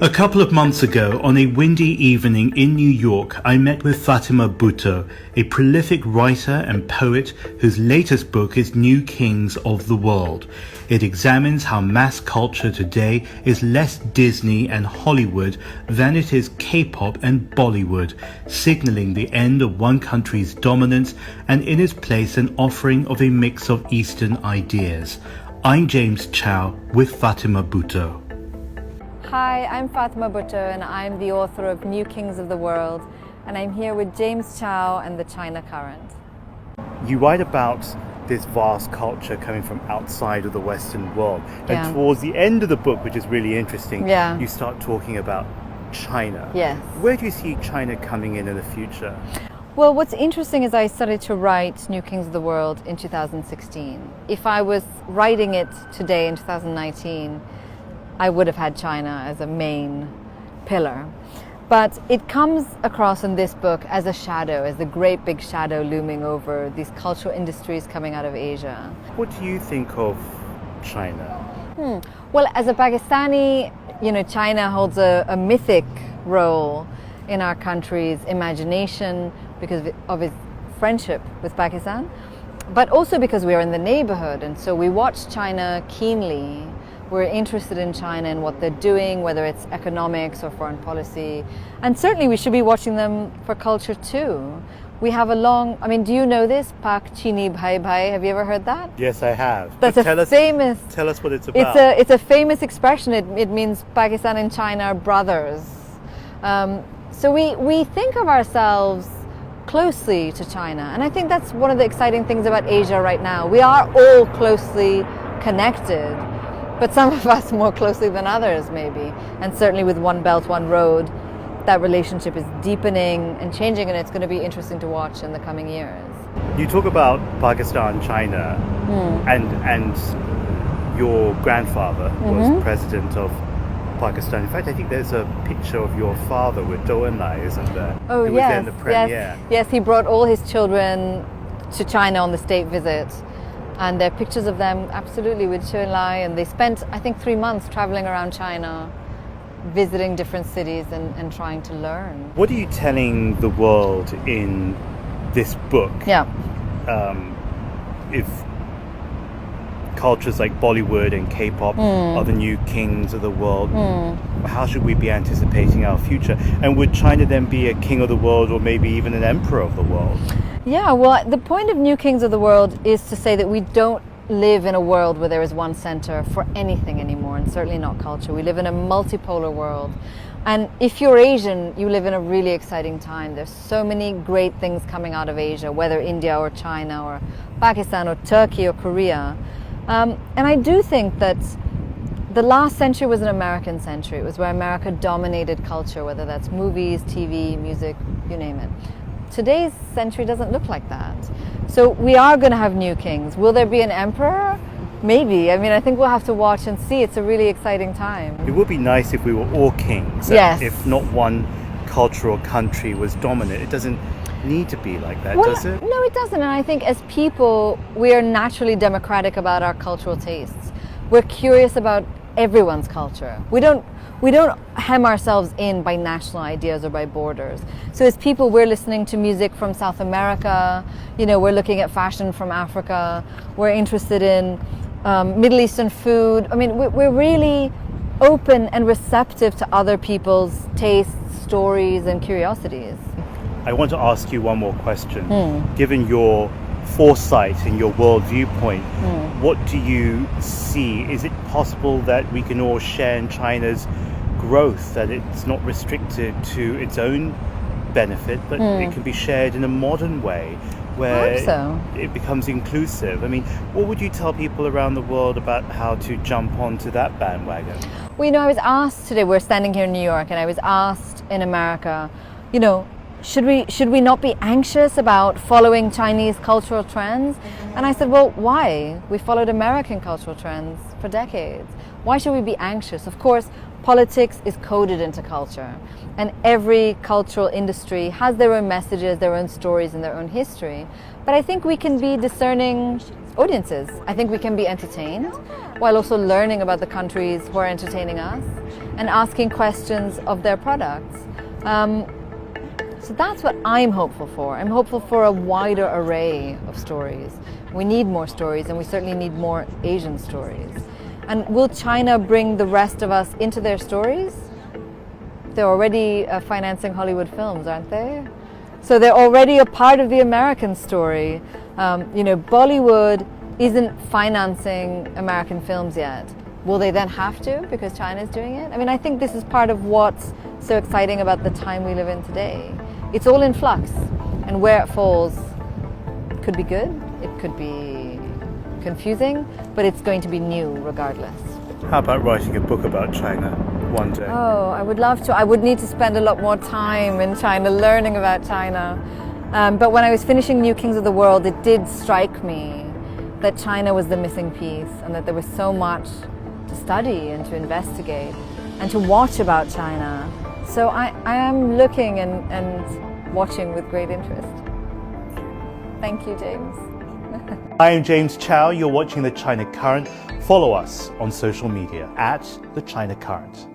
A couple of months ago, on a windy evening in New York, I met with Fatima Bhutto, a prolific writer and poet whose latest book is New Kings of the World. It examines how mass culture today is less Disney and Hollywood than it is K-pop and Bollywood, signaling the end of one country's dominance and in its place an offering of a mix of Eastern ideas. I'm James Chow with Fatima Bhutto. Hi, I'm Fatima Bhutto and I'm the author of New Kings of the World, and I'm here with James Chow and the China Current. You write about this vast culture coming from outside of the Western world, and towards the end of the book, which is really interesting, you start talking about China. Yes. Where do you see China coming in the future? Well, what's interesting is I started to write New Kings of the World in 2016. If I was writing it today in 2019, I would have had China as a main pillar. But it comes across in this book as a shadow, as the great big shadow looming over these cultural industries coming out of Asia. What do you think of China? Well, as a Pakistani, China holds a mythic role in our country's imagination because of its friendship with Pakistan, but also because we are in the neighborhood, and so we watch China keenly. We're interested in China and what they're doing, whether it's economics or foreign policy. And certainly we should be watching them for culture too. We have do you know this? Pak Chini Bhai Bhai, have you ever heard that? Yes, I have. That's tell us what it's about. It's a famous expression. It means Pakistan and China are brothers. So we think of ourselves closely to China. And I think that's one of the exciting things about Asia right now. We are all closely connected, but some of us more closely than others, maybe. And certainly with One Belt, One Road, that relationship is deepening and changing, and it's going to be interesting to watch in the coming years. You talk about Pakistan, China, and your grandfather was president of Pakistan. In fact, I think there's a picture of your father with Zhou Enlai, isn't there? Oh, Who was there in the premiere. Yes, he brought all his children to China on the state visit. And there are pictures of them absolutely with Zhou Enlai, and they spent, I think, 3 months traveling around China, visiting different cities and trying to learn. What are you telling the world in this book? If cultures like Bollywood and K-pop are the new kings of the world, how should we be anticipating our future? And would China then be a king of the world, or maybe even an emperor of the world? Yeah, well, the point of New Kings of the World is to say that we don't live in a world where there is one center for anything anymore, and certainly not culture. We live in a multipolar world. And if you're Asian, you live in a really exciting time. There's so many great things coming out of Asia, whether India or China or Pakistan or Turkey or Korea. And I do think that the last century was an American century. It was where America dominated culture, whether that's movies, TV, music, you name it. Today's century doesn't look like that. So we are going to have new kings. Will there be an emperor? Maybe. I think we'll have to watch and see. It's a really exciting time. It would be nice if we were all kings. Yes. If not one culture or country was dominant. It doesn't need to be like that, does it? No, it doesn't. And I think as people, we are naturally democratic about our cultural tastes. We're curious about everyone's culture. We don't hem ourselves in by national ideas or by borders. So as people, we're listening to music from South America, we're looking at fashion from Africa, we're interested in Middle Eastern food. We're really open and receptive to other people's tastes, stories, and curiosities. I want to ask you one more question. Given your foresight and your world viewpoint, what do you see? Is it possible that we can all share in China's growth, that it's not restricted to its own benefit, but it can be shared in a modern way where it becomes inclusive? What would you tell people around the world about how to jump onto that bandwagon? Well, I was asked today, we're standing here in New York, and I was asked in America, should we not be anxious about following Chinese cultural trends? And I said, well, why? We followed American cultural trends for decades. Why should we be anxious? Of course, politics is coded into culture, and every cultural industry has their own messages, their own stories, and their own history. But I think we can be discerning audiences. I think we can be entertained while also learning about the countries who are entertaining us and asking questions of their products. So that's what I'm hopeful for. I'm hopeful for a wider array of stories. We need more stories, and we certainly need more Asian stories. And will China bring the rest of us into their stories? They're already financing Hollywood films, aren't they? So they're already a part of the American story. Bollywood isn't financing American films yet. Will they then have to because China's doing it? I mean, I think this is part of what's so exciting about the time we live in today. It's all in flux, and where it falls could be good, it could be confusing, but it's going to be new regardless. How about writing a book about China one day? Oh, I would love to. I would need to spend a lot more time in China learning about China. But when I was finishing New Kings of the World, it did strike me that China was the missing piece and that there was so much to study and to investigate and to watch about China. So I am looking and watching with great interest. Thank you, James. I am James Chow. You're watching The China Current. Follow us on social media @The China Current.